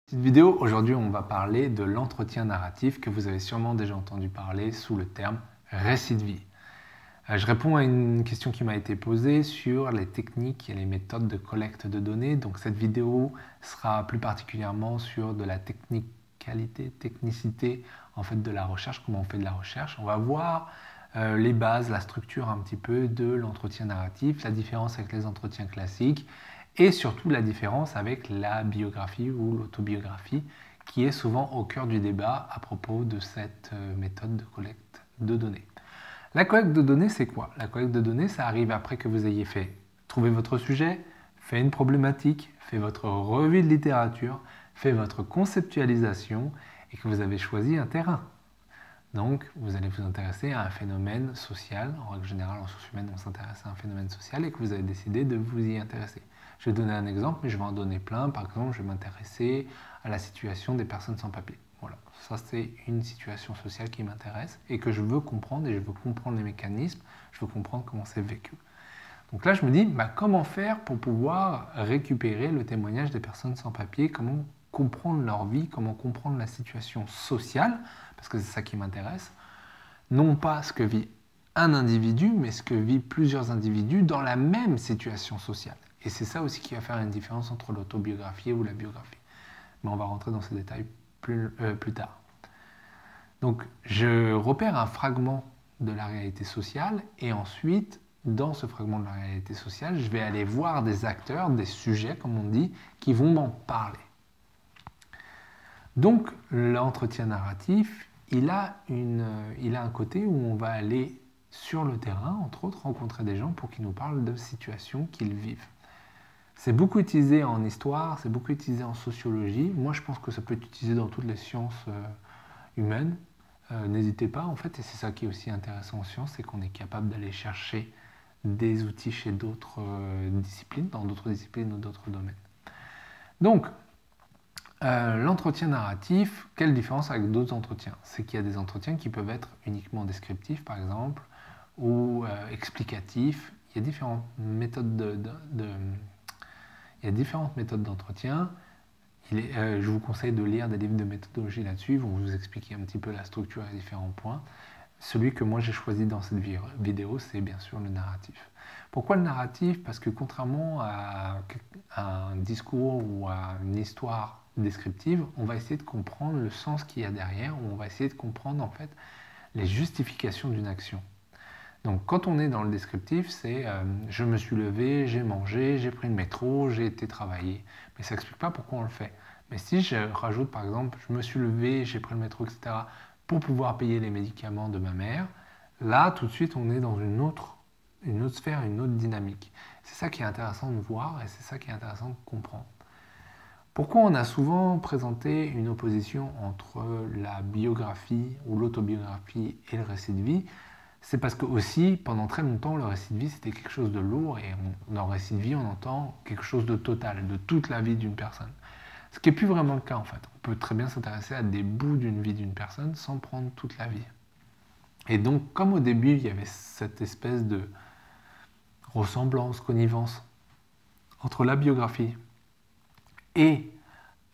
Petite vidéo, aujourd'hui on va parler de l'entretien narratif que vous avez sûrement déjà entendu parler sous le terme récit de vie. Je réponds à une question qui m'a été posée sur les techniques et les méthodes de collecte de données. Donc cette vidéo sera plus particulièrement sur de la technicité en fait de la recherche, comment on fait de la recherche. On va voir les bases, la structure un petit peu de l'entretien narratif, la différence avec les entretiens classiques et surtout la différence avec la biographie ou l'autobiographie qui est souvent au cœur du débat à propos de cette méthode de collecte de données. La collecte de données, c'est quoi? La collecte de données, ça arrive après que vous ayez trouvé votre sujet, fait une problématique, fait votre revue de littérature, fait votre conceptualisation et que vous avez choisi un terrain. Donc, vous allez vous intéresser à un phénomène social. En règle générale, en sciences humaines, on s'intéresse à un phénomène social et que vous avez décidé de vous y intéresser. Je vais donner un exemple, mais je vais en donner plein. Par exemple, je vais m'intéresser à la situation des personnes sans papier. Voilà, ça c'est une situation sociale qui m'intéresse et que je veux comprendre et je veux comprendre les mécanismes, je veux comprendre comment c'est vécu. Donc là, je me dis, comment faire pour pouvoir récupérer le témoignage des personnes sans papier, comment comprendre leur vie, comment comprendre la situation sociale, parce que c'est ça qui m'intéresse, non pas ce que vit un individu, mais ce que vivent plusieurs individus dans la même situation sociale. Et c'est ça aussi qui va faire une différence entre l'autobiographie ou la biographie. Mais on va rentrer dans ces détails plus tard. Donc, je repère un fragment de la réalité sociale et ensuite, dans ce fragment de la réalité sociale, je vais aller voir des acteurs, des sujets, comme on dit, qui vont m'en parler. Donc, l'entretien narratif, il a un côté où on va aller sur le terrain, entre autres, rencontrer des gens pour qu'ils nous parlent de situations qu'ils vivent. C'est beaucoup utilisé en histoire, c'est beaucoup utilisé en sociologie. Moi, je pense que ça peut être utilisé dans toutes les sciences humaines. N'hésitez pas, en fait, et c'est ça qui est aussi intéressant en sciences, c'est qu'on est capable d'aller chercher des outils chez d'autres disciplines, dans d'autres disciplines ou d'autres domaines. Donc, l'entretien narratif, quelle différence avec d'autres entretiens? C'est qu'il y a des entretiens qui peuvent être uniquement descriptifs, par exemple, ou explicatifs. Il y a différentes méthodes il y a différentes méthodes d'entretien. Je vous conseille de lire des livres de méthodologie là-dessus. Ils vont vous expliquer un petit peu la structure et différents points. Celui que moi j'ai choisi dans cette vidéo, c'est bien sûr le narratif. Pourquoi le narratif? Parce que contrairement à un discours ou à une histoire descriptive, on va essayer de comprendre le sens qu'il y a derrière, ou on va essayer de comprendre en fait les justifications d'une action. Donc quand on est dans le descriptif, c'est je me suis levé, j'ai mangé, j'ai pris le métro, j'ai été travailler. Mais ça n'explique pas pourquoi on le fait. Mais si je rajoute par exemple je me suis levé, j'ai pris le métro, etc. pour pouvoir payer les médicaments de ma mère, là tout de suite on est dans une autre sphère, une autre dynamique. C'est ça qui est intéressant de voir et c'est ça qui est intéressant de comprendre. Pourquoi on a souvent présenté une opposition entre la biographie ou l'autobiographie et le récit de vie? C'est parce que aussi, pendant très longtemps, le récit de vie, c'était quelque chose de lourd, et dans le récit de vie, on entend quelque chose de total, de toute la vie d'une personne. Ce qui n'est plus vraiment le cas, en fait. On peut très bien s'intéresser à des bouts d'une vie d'une personne sans prendre toute la vie. Et donc, comme au début, il y avait cette espèce de ressemblance, connivence entre la biographie et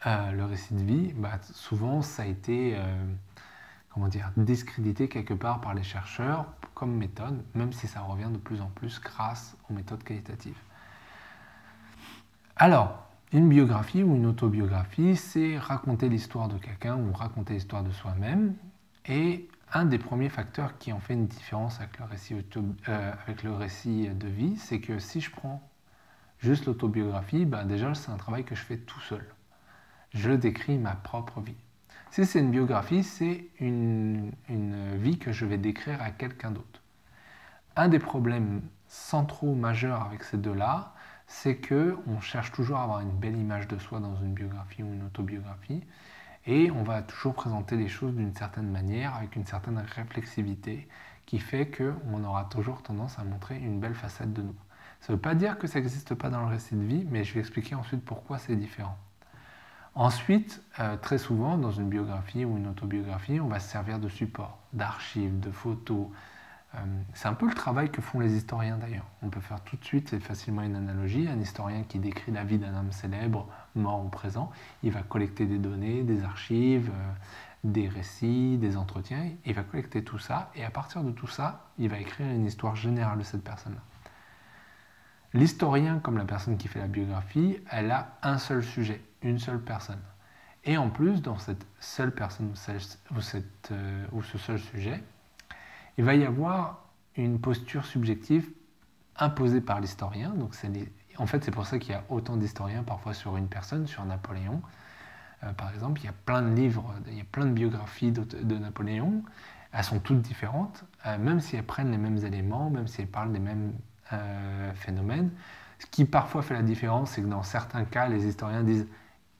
le récit de vie, souvent, ça a été... discrédité quelque part par les chercheurs comme méthode, même si ça revient de plus en plus grâce aux méthodes qualitatives. Alors, une biographie ou une autobiographie, c'est raconter l'histoire de quelqu'un ou raconter l'histoire de soi-même. Et un des premiers facteurs qui en fait une différence avec le récit de vie, c'est que si je prends juste l'autobiographie, déjà c'est un travail que je fais tout seul. Je décris ma propre vie. Si c'est une biographie, c'est une vie que je vais décrire à quelqu'un d'autre. Un des problèmes centraux majeurs avec ces deux-là, c'est qu'on cherche toujours à avoir une belle image de soi dans une biographie ou une autobiographie, et on va toujours présenter les choses d'une certaine manière, avec une certaine réflexivité, qui fait qu'on aura toujours tendance à montrer une belle facette de nous. Ça ne veut pas dire que ça n'existe pas dans le récit de vie, mais je vais expliquer ensuite pourquoi c'est différent. Ensuite, très souvent, dans une biographie ou une autobiographie, on va se servir de supports, d'archives, de photos, C'est un peu le travail que font les historiens d'ailleurs. On peut faire tout de suite et facilement une analogie. Un historien qui décrit la vie d'un homme célèbre, mort ou présent, il va collecter des données, des archives, des récits, des entretiens. Il va collecter tout ça et à partir de tout ça, il va écrire une histoire générale de cette personne-là. L'historien, comme la personne qui fait la biographie, elle a un seul sujet, une seule personne. Et en plus, dans cette seule personne ou ce seul sujet, il va y avoir une posture subjective imposée par l'historien. Donc en fait, c'est pour ça qu'il y a autant d'historiens parfois sur une personne, sur Napoléon. Par exemple, il y a plein de livres, il y a plein de biographies de Napoléon. Elles sont toutes différentes, même si elles prennent les mêmes éléments, même si elles parlent des mêmes phénomènes. Ce qui parfois fait la différence, c'est que dans certains cas, les historiens disent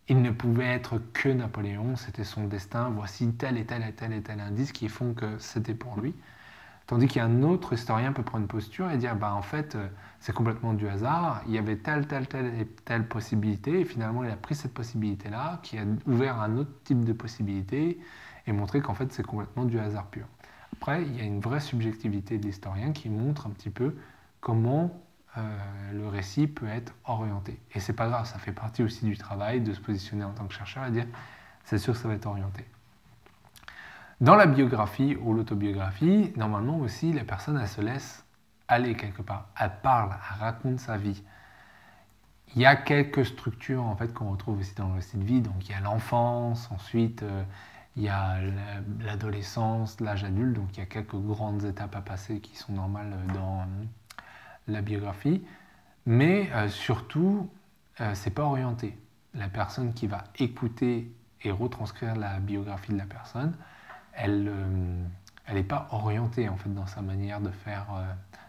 il ne pouvait être que Napoléon, c'était son destin, voici tel et tel et tel et tel indice qui font que c'était pour lui. Tandis qu'un autre historien peut prendre une posture et dire en fait, c'est complètement du hasard, il y avait telle et telle possibilité, et finalement il a pris cette possibilité-là, qui a ouvert un autre type de possibilité, et montré qu'en fait c'est complètement du hasard pur. Après, il y a une vraie subjectivité de l'historien qui montre un petit peu comment le récit peut être orienté. Et c'est pas grave, ça fait partie aussi du travail de se positionner en tant que chercheur et dire c'est sûr que ça va être orienté. Dans la biographie ou l'autobiographie, normalement aussi, la personne, elle se laisse aller quelque part. Elle parle, elle raconte sa vie. Il y a quelques structures en fait qu'on retrouve aussi dans le récit de vie. Donc il y a l'enfance, ensuite il y a l'adolescence, l'âge adulte. Donc il y a quelques grandes étapes à passer qui sont normales dans la biographie. Mais surtout, c'est pas orienté. La personne qui va écouter et retranscrire la biographie de la personne, elle n'est pas orientée en fait dans sa manière de faire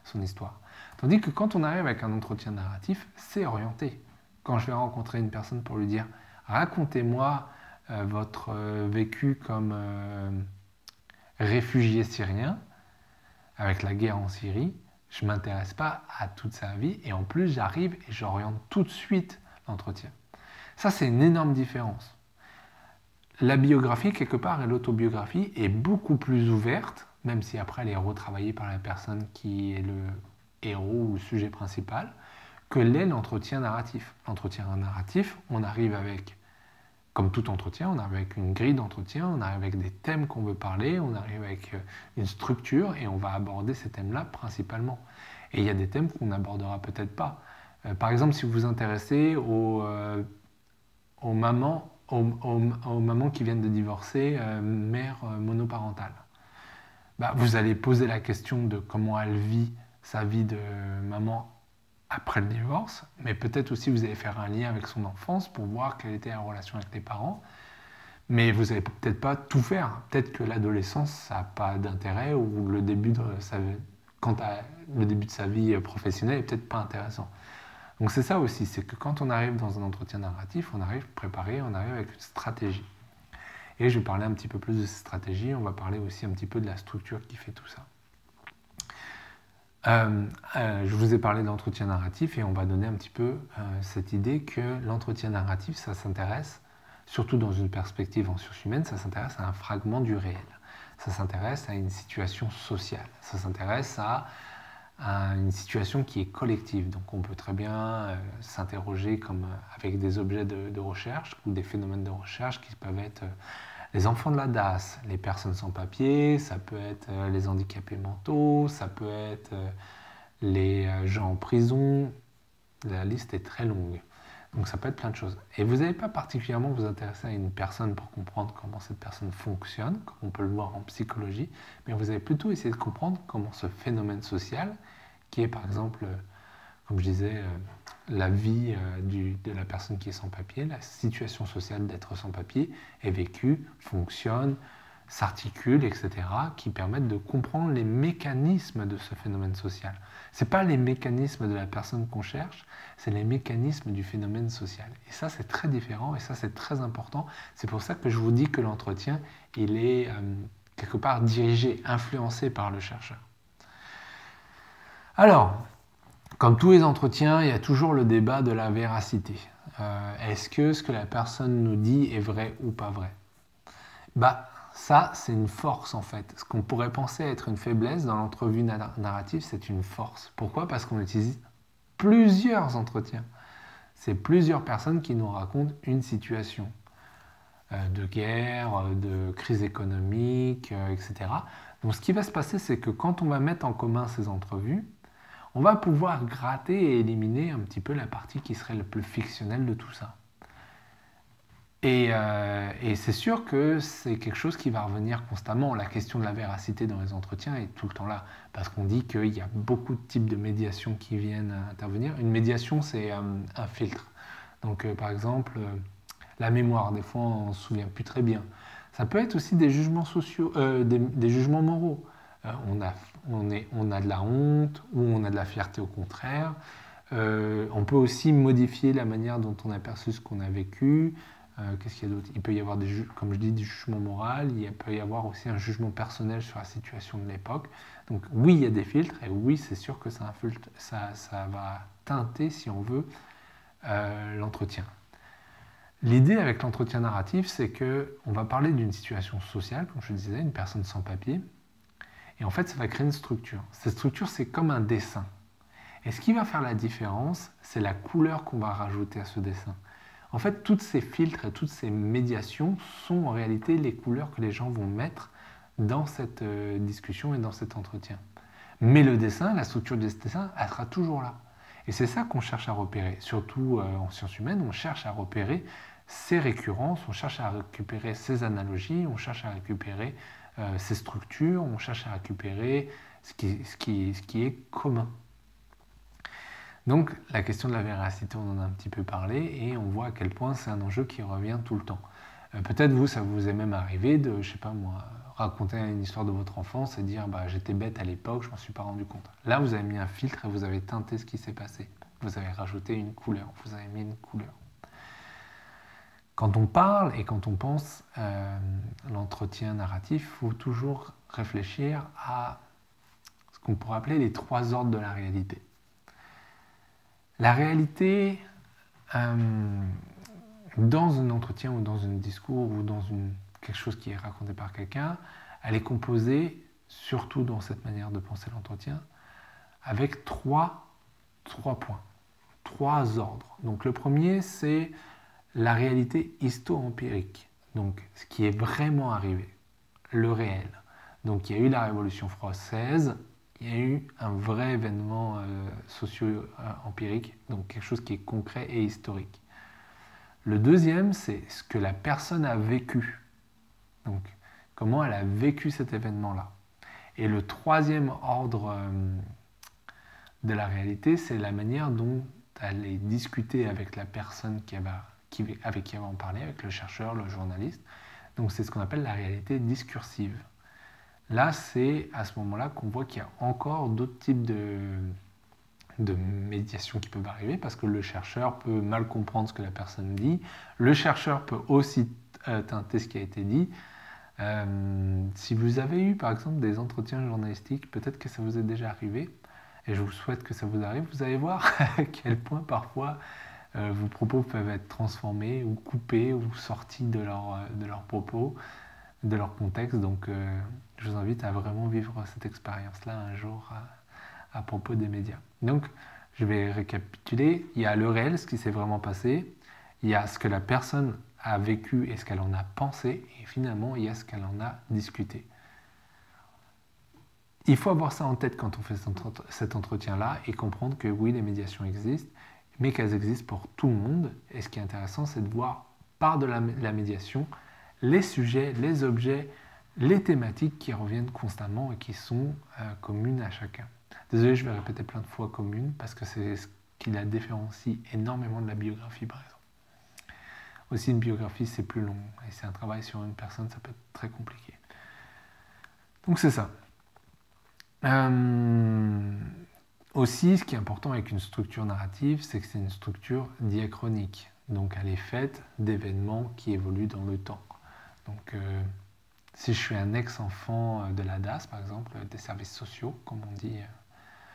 son histoire. Tandis que quand on arrive avec un entretien narratif, c'est orienté. Quand je vais rencontrer une personne pour lui dire « Racontez-moi votre vécu comme réfugié syrien avec la guerre en Syrie », je ne m'intéresse pas à toute sa vie et en plus j'arrive et j'oriente tout de suite l'entretien. Ça, c'est une énorme différence. La biographie, quelque part, et l'autobiographie est beaucoup plus ouverte, même si après elle est retravaillée par la personne qui est le héros ou le sujet principal, que l'est l'entretien narratif. L'entretien narratif, on arrive avec, comme tout entretien, on arrive avec une grille d'entretien, on arrive avec des thèmes qu'on veut parler, on arrive avec une structure et on va aborder ces thèmes-là principalement. Et il y a des thèmes qu'on n'abordera peut-être pas. Par exemple, si vous vous intéressez aux mamans qui viennent de divorcer, mère monoparentale. Vous allez poser la question de comment elle vit sa vie de maman après le divorce, mais peut-être aussi vous allez faire un lien avec son enfance pour voir quelle était la relation avec les parents, mais vous n'allez peut-être pas tout faire. Peut-être que l'adolescence, ça n'a pas d'intérêt, ou le début de sa vie professionnelle n'est peut-être pas intéressant. Donc c'est ça aussi, c'est que quand on arrive dans un entretien narratif, on arrive préparé, on arrive avec une stratégie. Et je vais parler un petit peu plus de cette stratégie, on va parler aussi un petit peu de la structure qui fait tout ça. Je vous ai parlé d'entretien narratif et on va donner un petit peu cette idée que l'entretien narratif, ça s'intéresse, surtout dans une perspective en sciences humaines, ça s'intéresse à un fragment du réel. Ça s'intéresse à une situation sociale, ça s'intéresse à une situation qui est collective. Donc on peut très bien s'interroger comme avec des objets de recherche ou des phénomènes de recherche qui peuvent être les enfants de la DAS, les personnes sans papier, ça peut être les handicapés mentaux, ça peut être les gens en prison. La liste est très longue. Donc ça peut être plein de choses. Et vous n'allez pas particulièrement vous intéresser à une personne pour comprendre comment cette personne fonctionne, comme on peut le voir en psychologie, mais vous allez plutôt essayer de comprendre comment ce phénomène social, qui est par exemple, comme je disais, la vie de la personne qui est sans papier, la situation sociale d'être sans papier, est vécue, fonctionne, s'articule, etc., qui permettent de comprendre les mécanismes de ce phénomène social. Ce n'est pas les mécanismes de la personne qu'on cherche, c'est les mécanismes du phénomène social. Et ça, c'est très différent et ça, c'est très important. C'est pour ça que je vous dis que l'entretien, il est quelque part dirigé, influencé par le chercheur. Alors, comme tous les entretiens, il y a toujours le débat de la véracité. Est-ce que ce que la personne nous dit est vrai ou pas vrai ? Ça, c'est une force en fait. Ce qu'on pourrait penser être une faiblesse dans l'entrevue narrative, c'est une force. Pourquoi? Parce qu'on utilise plusieurs entretiens. C'est plusieurs personnes qui nous racontent une situation de guerre, de crise économique, etc. Donc ce qui va se passer, c'est que quand on va mettre en commun ces entrevues, on va pouvoir gratter et éliminer un petit peu la partie qui serait le plus fictionnelle de tout ça. Et c'est sûr que c'est quelque chose qui va revenir constamment. La question de la véracité dans les entretiens est tout le temps là, parce qu'on dit qu'il y a beaucoup de types de médiation qui viennent intervenir. Une médiation, c'est un filtre. Donc, par exemple, la mémoire, des fois, on ne se souvient plus très bien. Ça peut être aussi des jugements sociaux, des jugements moraux. On a de la honte ou on a de la fierté au contraire. On peut aussi modifier la manière dont on a perçu ce qu'on a vécu. Qu'est-ce qu'il y a d'autre? Il peut y avoir, comme je dis, du jugement moral, il peut y avoir aussi un jugement personnel sur la situation de l'époque. Donc oui, il y a des filtres, et oui, c'est sûr que ça va teinter, si on veut, l'entretien. L'idée avec l'entretien narratif, c'est qu'on va parler d'une situation sociale, comme je disais, une personne sans papier, et en fait, ça va créer une structure. Cette structure, c'est comme un dessin. Et ce qui va faire la différence, c'est la couleur qu'on va rajouter à ce dessin. En fait, tous ces filtres et toutes ces médiations sont en réalité les couleurs que les gens vont mettre dans cette discussion et dans cet entretien. Mais le dessin, la structure de ce dessin, elle sera toujours là. Et c'est ça qu'on cherche à repérer. Surtout en sciences humaines, on cherche à repérer ces récurrences, on cherche à récupérer ces analogies, on cherche à récupérer ces structures, on cherche à récupérer ce qui est commun. Donc la question de la véracité, on en a un petit peu parlé et on voit à quel point c'est un enjeu qui revient tout le temps. Peut-être vous, ça vous est même arrivé de, je sais pas moi, raconter une histoire de votre enfance et dire bah, j'étais bête à l'époque, je m'en suis pas rendu compte. Là, vous avez mis un filtre et vous avez teinté ce qui s'est passé. Vous avez rajouté une couleur, vous avez mis une couleur. Quand on parle et quand on pense l'entretien narratif, il faut toujours réfléchir à ce qu'on pourrait appeler les 3 ordres de la réalité. La réalité, dans un entretien ou dans un discours ou dans quelque chose qui est raconté par quelqu'un, elle est composée, surtout dans cette manière de penser l'entretien, avec 3 points, 3 ordres. Donc le premier, c'est la réalité histo-empirique, donc ce qui est vraiment arrivé, le réel. Donc il y a eu la Révolution française, il y a eu un vrai événement socio-empirique, donc quelque chose qui est concret et historique. Le deuxième, c'est ce que la personne a vécu. Donc, comment elle a vécu cet événement-là. Et le troisième ordre de la réalité, c'est la manière dont elle est discutée avec la personne avec qui elle va en parler, avec le chercheur, le journaliste. Donc, c'est ce qu'on appelle la réalité discursive. Là, c'est à ce moment-là qu'on voit qu'il y a encore d'autres types de médiation qui peuvent arriver parce que le chercheur peut mal comprendre ce que la personne dit. Le chercheur peut aussi teinter ce qui a été dit. Si vous avez eu par exemple des entretiens journalistiques, peut-être que ça vous est déjà arrivé et je vous souhaite que ça vous arrive. Vous allez voir à quel point parfois vos propos peuvent être transformés ou coupés ou sortis de leurs propos, de leur contexte. Donc je vous invite à vraiment vivre cette expérience-là un jour à propos des médias. Donc, je vais récapituler. Il y a le réel, ce qui s'est vraiment passé. Il y a ce que la personne a vécu et ce qu'elle en a pensé. Et finalement, il y a ce qu'elle en a discuté. Il faut avoir ça en tête quand on fait cet entretien-là et comprendre que oui, les médiations existent, mais qu'elles existent pour tout le monde. Et ce qui est intéressant, c'est de voir par de la médiation les sujets, les objets, les thématiques qui reviennent constamment et qui sont communes à chacun. Désolé, je vais répéter plein de fois commune parce que c'est ce qui la différencie énormément de la biographie, par exemple. Aussi, une biographie, c'est plus long et c'est un travail sur une personne, ça peut être très compliqué. Donc, c'est ça. Aussi, ce qui est important avec une structure narrative, c'est que c'est une structure diachronique. Donc, elle est faite d'événements qui évoluent dans le temps. Donc, si je suis un ex-enfant de la DAS, par exemple, des services sociaux, comme on dit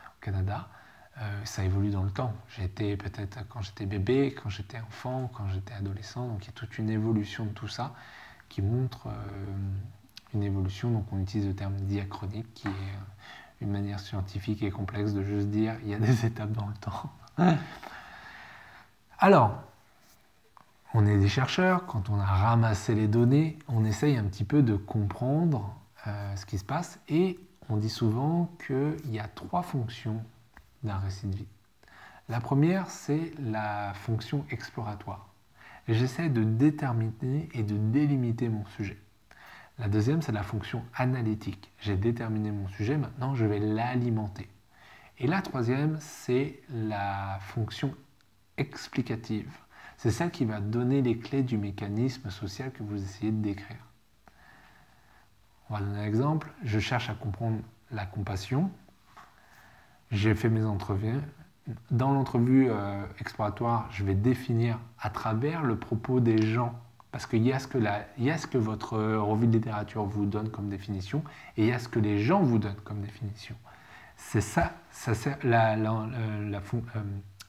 au Canada, ça évolue dans le temps. J'ai été peut-être quand j'étais bébé, quand j'étais enfant, quand j'étais adolescent, donc il y a toute une évolution de tout ça qui montre une évolution. Donc on utilise le terme diachronique, qui est une manière scientifique et complexe de juste dire il y a des étapes dans le temps. Alors, on est des chercheurs, quand on a ramassé les données, on essaye un petit peu de comprendre ce qui se passe, et on dit souvent qu'il y a 3 fonctions d'un récit de vie. La première, c'est la fonction exploratoire. J'essaie de déterminer et de délimiter mon sujet. La deuxième, c'est la fonction analytique. J'ai déterminé mon sujet, maintenant je vais l'alimenter. Et la troisième, c'est la fonction explicative. C'est celle qui va donner les clés du mécanisme social que vous essayez de décrire. On va donner un exemple. Je cherche à comprendre la compassion. J'ai fait mes entrevues. Dans l'entrevue exploratoire, je vais définir à travers le propos des gens, parce qu'il y a ce que votre revue de littérature vous donne comme définition, et il y a ce que les gens vous donnent comme définition. C'est ça,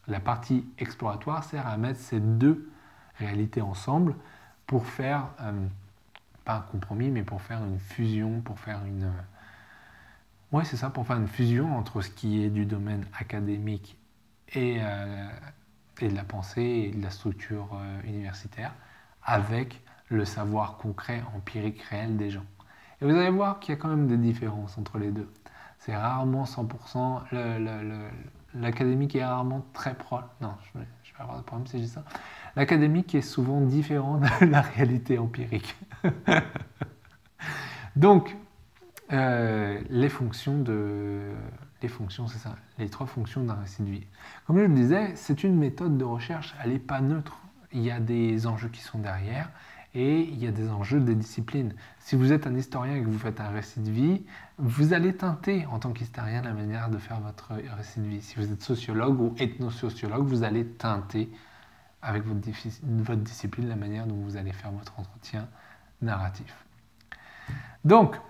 la partie exploratoire sert à mettre ces 2 réalités ensemble pour faire, pas un compromis, mais pour faire une fusion, pour faire une... Ouais, c'est ça, pour faire une fusion entre ce qui est du domaine académique et de la pensée et de la structure universitaire avec le savoir concret, empirique, réel des gens. Et vous allez voir qu'il y a quand même des différences entre les deux. C'est rarement 100%, l'académique est rarement très proche. Non, je vais avoir de problème si je dis ça. L'académique est souvent différent de la réalité empirique. Donc, les fonctions, c'est ça, les 3 fonctions d'un récit de vie. Comme je le disais, c'est une méthode de recherche, elle n'est pas neutre. Il y a des enjeux qui sont derrière et il y a des enjeux des disciplines. Si vous êtes un historien et que vous faites un récit de vie, vous allez teinter en tant qu'historien la manière de faire votre récit de vie. Si vous êtes sociologue ou ethnosociologue, vous allez teinter avec votre discipline la manière dont vous allez faire votre entretien narratif. Donc,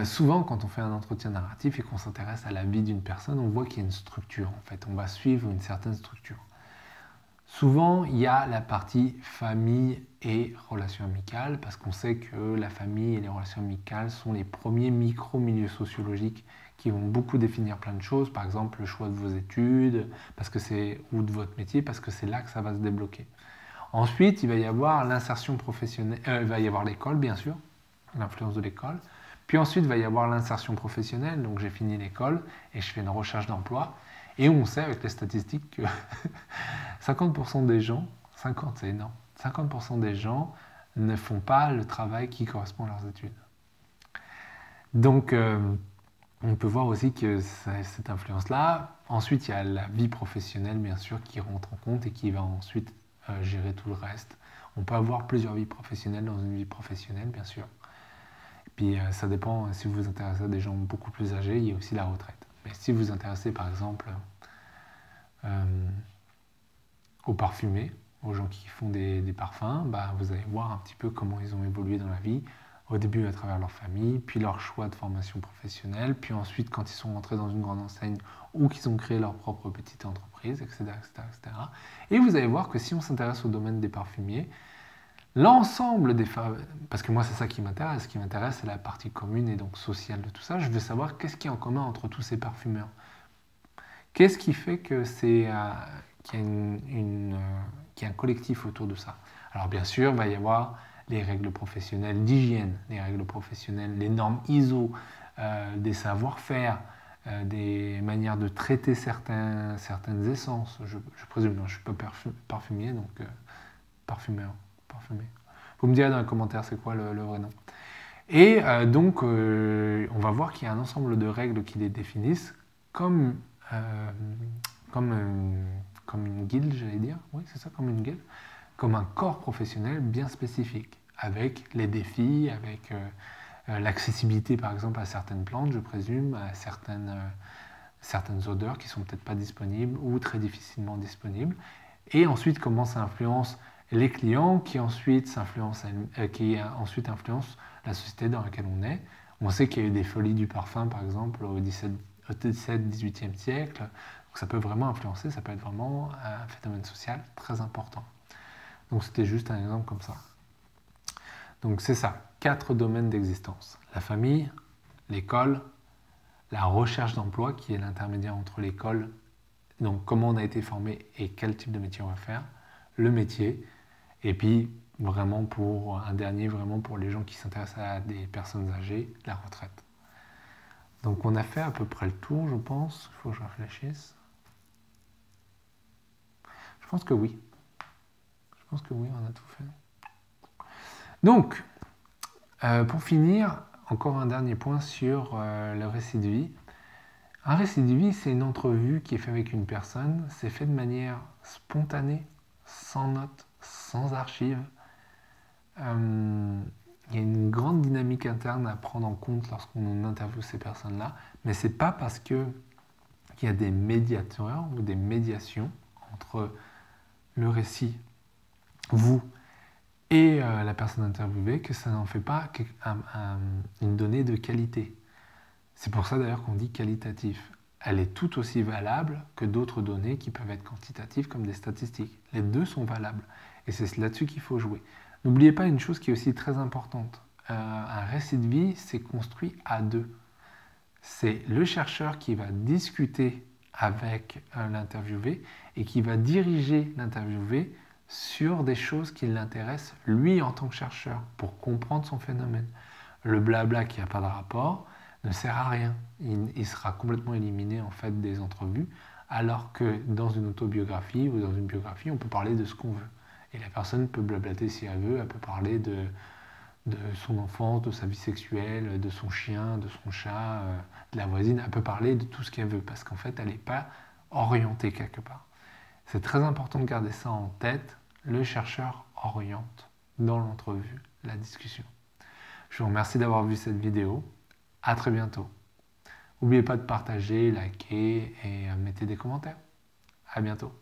souvent, quand on fait un entretien narratif et qu'on s'intéresse à la vie d'une personne, on voit qu'il y a une structure. En fait, on va suivre une certaine structure. Souvent, il y a la partie famille et relations amicales, parce qu'on sait que la famille et les relations amicales sont les premiers micro-milieux sociologiques qui vont beaucoup définir plein de choses, par exemple le choix de vos études, ou de votre métier, parce que c'est là que ça va se débloquer. Ensuite, il va y avoir l'insertion professionnelle, il va y avoir l'école, bien sûr, l'influence de l'école. Puis ensuite, il va y avoir l'insertion professionnelle, donc j'ai fini l'école et je fais une recherche d'emploi. Et on sait avec les statistiques que 50% des gens, 50 c'est énorme, 50% des gens ne font pas le travail qui correspond à leurs études. Donc, on peut voir aussi que cette influence-là. Ensuite, il y a la vie professionnelle, bien sûr, qui rentre en compte et qui va ensuite gérer tout le reste. On peut avoir plusieurs vies professionnelles dans une vie professionnelle, bien sûr. Et puis, ça dépend, si vous vous intéressez à des gens beaucoup plus âgés, il y a aussi la retraite. Mais si vous vous intéressez, par exemple, aux parfumés, aux gens qui font des parfums, bah, vous allez voir un petit peu comment ils ont évolué dans la vie, au début à travers leur famille, puis leur choix de formation professionnelle, puis ensuite quand ils sont rentrés dans une grande enseigne ou qu'ils ont créé leur propre petite entreprise, etc., etc., etc. Et vous allez voir que si on s'intéresse au domaine des parfumiers, l'ensemble des femmes, parce que moi c'est ça qui m'intéresse, ce qui m'intéresse c'est la partie commune et donc sociale de tout ça, je veux savoir qu'est-ce qu'il y a en commun entre tous ces parfumeurs. Qu'est-ce qui fait que qu'il y a un collectif autour de ça? Alors bien sûr, il va y avoir les règles professionnelles d'hygiène, les règles professionnelles, les normes ISO, des savoir-faire, des manières de traiter certaines essences. Je présume, non, je ne suis pas parfumier, donc parfumeur, parfumé. Vous me direz dans les commentaires c'est quoi le vrai nom. Et donc, on va voir qu'il y a un ensemble de règles qui les définissent comme une guilde, j'allais dire. Oui, c'est ça, comme une guilde. Comme un corps professionnel bien spécifique, avec les défis, avec l'accessibilité par exemple à certaines plantes, je présume, à certaines odeurs qui ne sont peut-être pas disponibles ou très difficilement disponibles. Et ensuite, comment ça influence les clients qui ensuite influencent la société dans laquelle on est. On sait qu'il y a eu des folies du parfum, par exemple, au 17-18e siècle. Donc ça peut vraiment influencer, ça peut être vraiment un phénomène social très important. Donc c'était juste un exemple comme ça. Donc c'est ça, 4 domaines d'existence. La famille, l'école, la recherche d'emploi qui est l'intermédiaire entre l'école, donc comment on a été formé et quel type de métier on va faire, le métier, et puis vraiment pour un dernier, vraiment pour les gens qui s'intéressent à des personnes âgées, la retraite. Donc on a fait à peu près le tour, je pense. Il faut que je réfléchisse. Je pense que oui. Je pense que oui, on a tout fait. Donc, pour finir, encore un dernier point sur le récit de vie. Un récit de vie, c'est une entrevue qui est faite avec une personne. C'est fait de manière spontanée, sans notes, sans archives. Il y a une grande dynamique interne à prendre en compte lorsqu'on interviewe ces personnes-là, mais ce n'est pas parce qu'il y a des médiateurs ou des médiations entre le récit, vous, et la personne interviewée que ça n'en fait pas une donnée de qualité. C'est pour ça d'ailleurs qu'on dit qualitatif. Elle est tout aussi valable que d'autres données qui peuvent être quantitatives comme des statistiques. Les deux sont valables et c'est là-dessus qu'il faut jouer. N'oubliez pas une chose qui est aussi très importante. Un récit de vie, c'est construit à deux. C'est le chercheur qui va discuter avec l'interviewé et qui va diriger l'interviewé sur des choses qui l'intéressent lui en tant que chercheur pour comprendre son phénomène. Le blabla qui n'a pas de rapport ne sert à rien. Il sera complètement éliminé en fait des entrevues, alors que dans une autobiographie ou dans une biographie, on peut parler de ce qu'on veut. Et la personne peut blablater si elle veut, elle peut parler de son enfance, de sa vie sexuelle, de son chien, de son chat, de la voisine, elle peut parler de tout ce qu'elle veut, parce qu'en fait, elle n'est pas orientée quelque part. C'est très important de garder ça en tête. Le chercheur oriente dans l'entrevue la discussion. Je vous remercie d'avoir vu cette vidéo. À très bientôt. N'oubliez pas de partager, liker et mettez des commentaires. À bientôt.